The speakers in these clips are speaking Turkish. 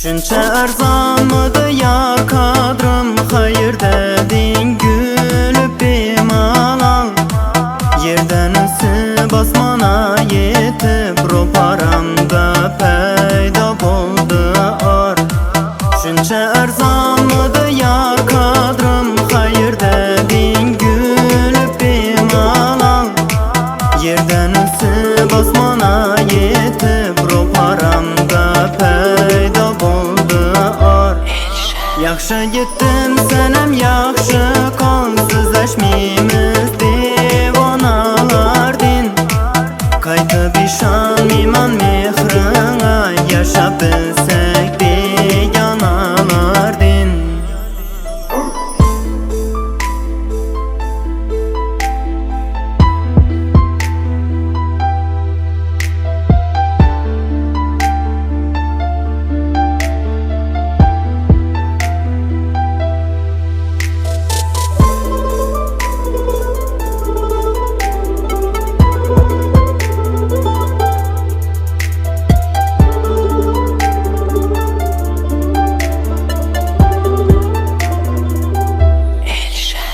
Shuncha arzonmidi yar qadrim, xayr deding gulib bemalol. Yerdan o'sib osmona yetib, ro'paramda paydo bo'ldi or. Shuncha arzonmidi yar qadrim, xayr deding gulib bemalol. Yerdan o'sib osmona yetib, ro'paramda paydo bo'ldi or. Yaxshi yetdim sanam yaxshi qon, so'zlashmaymiz devonalardin. Qaytib ishonmayman mehringga, yashab bilsak begonalardin.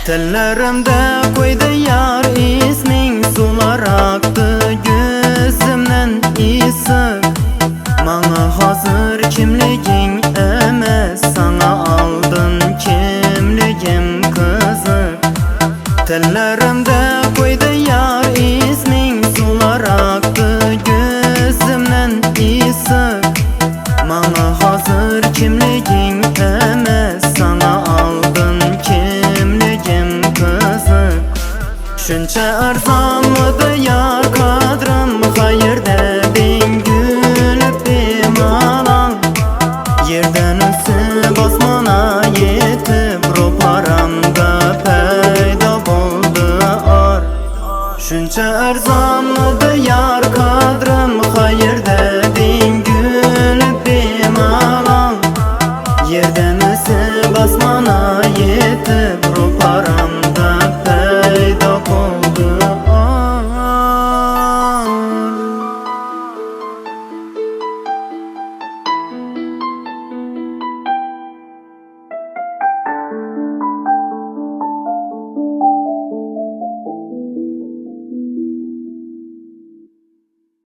Tillarimda qo'ydi yar isming, suvlar aqdi